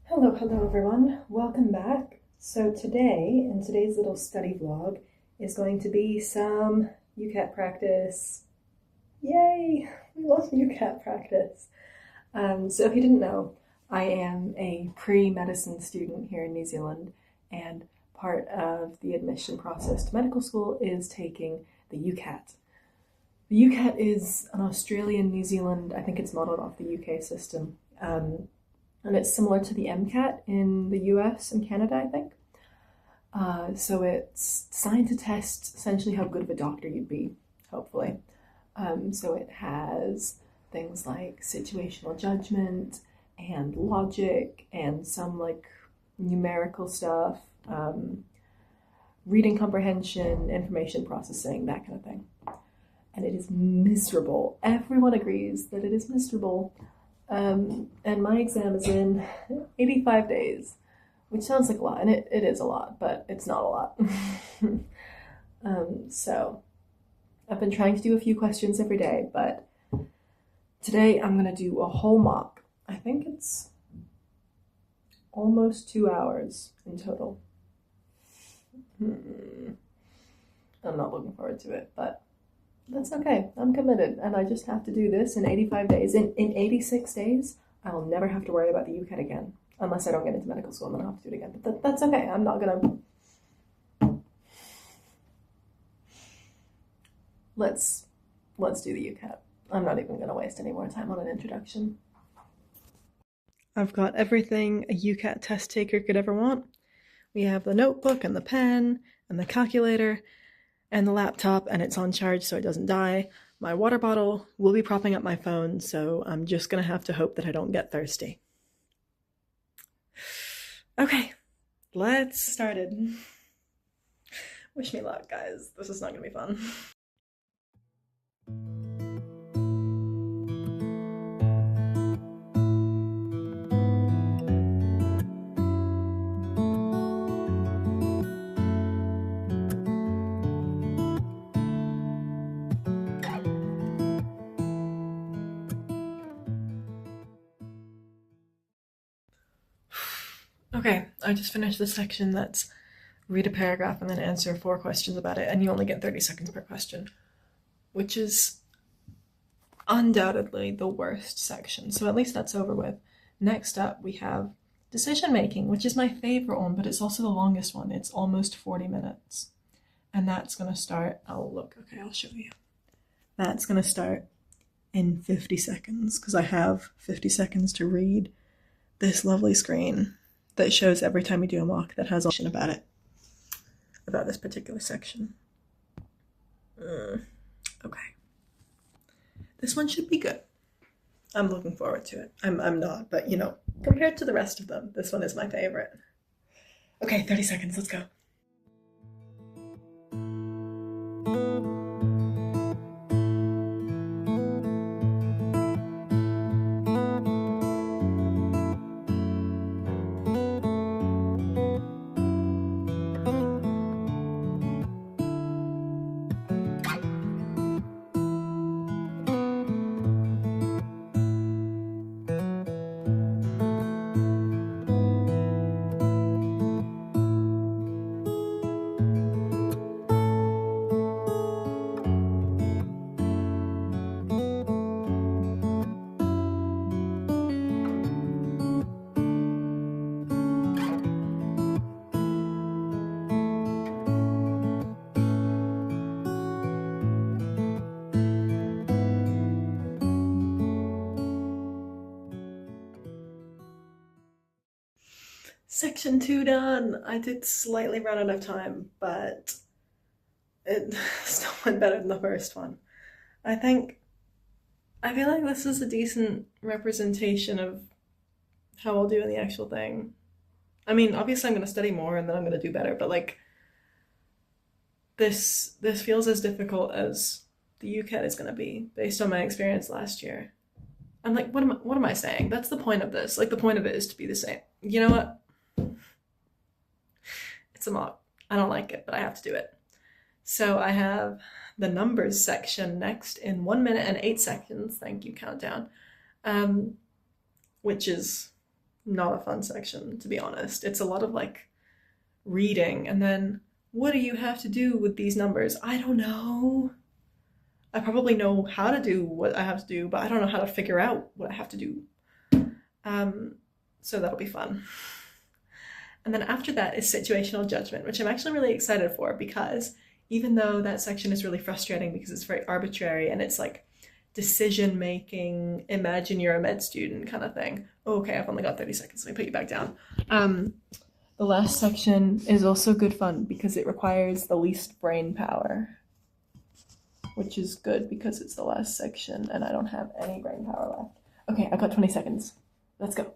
Hello everyone. Welcome back. So today, in today's little study vlog, is going to be some UCAT practice. Yay! We love UCAT practice. So if you didn't know, I am a pre-medicine student here in New Zealand, and part of the admission process to medical school is taking the UCAT. The UCAT is an Australian, New Zealand, I think it's modeled off the UK system. And it's similar to the MCAT in the US and Canada, I think. So it's designed to test essentially how good of a doctor you'd be, hopefully. So it has things like situational judgment and logic and some like numerical stuff, reading comprehension, information processing, that kind of thing. And it is miserable. Everyone agrees that it is miserable. And my exam is in 85 days, which sounds like a lot, and it is a lot, but it's not a lot. So I've been trying to do a few questions every day, but today I'm going to do a whole mock. I think it's almost 2 hours in total. I'm not looking forward to it, but that's okay. I'm committed, and I just have to do this in 85 days. In 86 days, I'll never have to worry about the UCAT again, unless I don't get into medical school, and then I'll have to do it again. But that's okay. I'm not gonna. Let's do the UCAT. I'm not even gonna waste any more time on an introduction. I've got everything a UCAT test taker could ever want. We have the notebook and the pen and the calculator and the laptop, and it's on charge so it doesn't die. My water bottle will be propping up my phone, so I'm just gonna have to hope that I don't get thirsty. Okay, let's get started. Wish me luck, guys. This is not gonna be fun. Okay, I just finished the section that's read a paragraph and then answer 4 questions about it, and you only get 30 seconds per question, which is undoubtedly the worst section. So at least that's over with. Next up, we have decision making, which is my favorite one, but it's also the longest one. It's almost 40 minutes. And that's gonna start, I'll show you. That's gonna start in 50 seconds, because I have 50 seconds to read this lovely screen that shows every time we do a mock that has all about it, about this particular section. Okay. This one should be good. I'm looking forward to it. I'm not, but you know, compared to the rest of them, this one is my favorite. Okay, 30 seconds, let's go. Section 2 done. I did slightly run out of time, but it still went better than the first one. I feel like this is a decent representation of how I'll do in the actual thing. I mean, obviously I'm gonna study more and then I'm gonna do better, but like this feels as difficult as the UCAT is gonna be based on my experience last year. I'm like, what am I saying? That's the point of this. Like, the point of it is to be the same. You know what? It's a mock. I don't like it, but I have to do it. So I have the numbers section next in 1 minute and 8 seconds. Thank you, countdown. Which is not a fun section, to be honest. It's a lot of like reading, and then what do you have to do with these numbers? I don't know. I probably know how to do what I have to do, but I don't know how to figure out what I have to do. So that'll be fun. And then after that is situational judgment, which I'm actually really excited for, because even though that section is really frustrating because it's very arbitrary and it's like decision making, imagine you're a med student kind of thing. Oh, okay, I've only got 30 seconds. Let me put you back down. The last section is also good fun because it requires the least brain power, which is good because it's the last section and I don't have any brain power left. Okay, I've got 20 seconds. Let's go.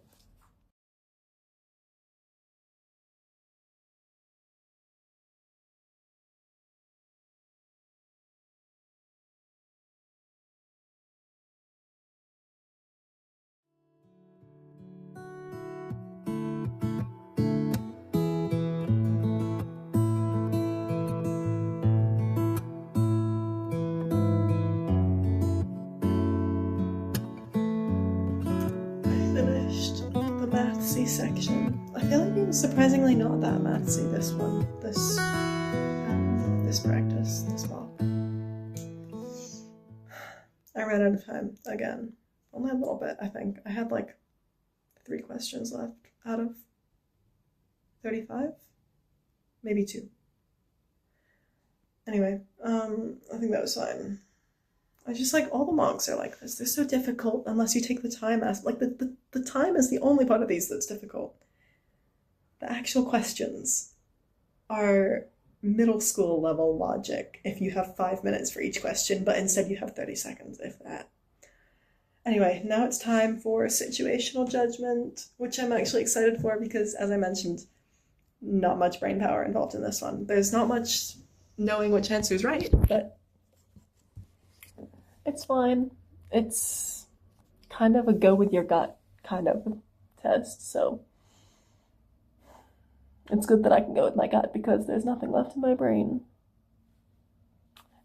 Finished the mathsy section. I feel like it was surprisingly not that mathsy, this one. This practice, this mock. I ran out of time again. Only a little bit, I think. I had like 3 questions left out of 35? Maybe 2. Anyway, I think that was fine. I just like all the mocks are like this. They're so difficult unless you take the time as like the time is the only part of these that's difficult. The actual questions are middle school level logic if you have 5 minutes for each question, but instead you have 30 seconds, if that. Anyway, now it's time for situational judgment, which I'm actually excited for because, as I mentioned, not much brain power involved in this one. There's not much knowing which answer is right, but it's fine. It's kind of a go with your gut kind of test, so it's good that I can go with my gut because there's nothing left in my brain.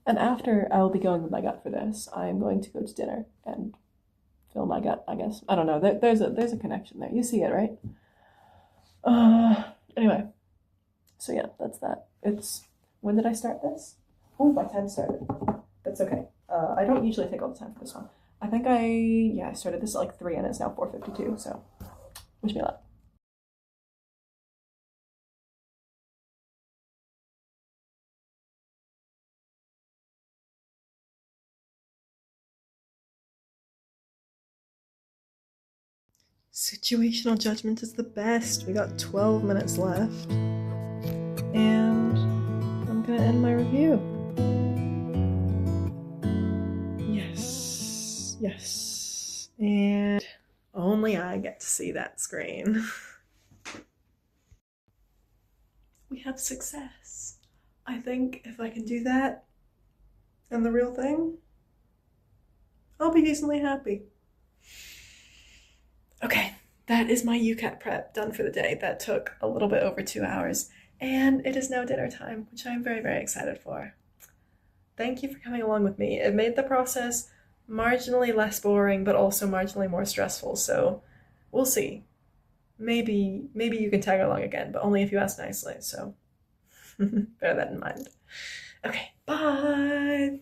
And after I will be going with my gut for this, I am going to go to dinner and fill my gut, I guess. I don't know. There's a connection there. You see it, right? Anyway. So yeah, that's that. When did I start this? Oh, my time started. That's okay. I don't usually take all the time for this one. I think I started this at like 3 and it's now 4:52, so wish me luck. Situational judgment is the best. We got 12 minutes left. And I'm gonna end my review. Yes. And only I get to see that screen. We have success. I think if I can do that and the real thing, I'll be decently happy. Okay, that is my UCAT prep done for the day. That took a little bit over 2 hours, and it is now dinner time, which I'm very, very excited for. Thank you for coming along with me. It made the process marginally less boring, but also marginally more stressful, so we'll see. Maybe you can tag along again, but only if you ask nicely, so bear that in mind. Okay, bye!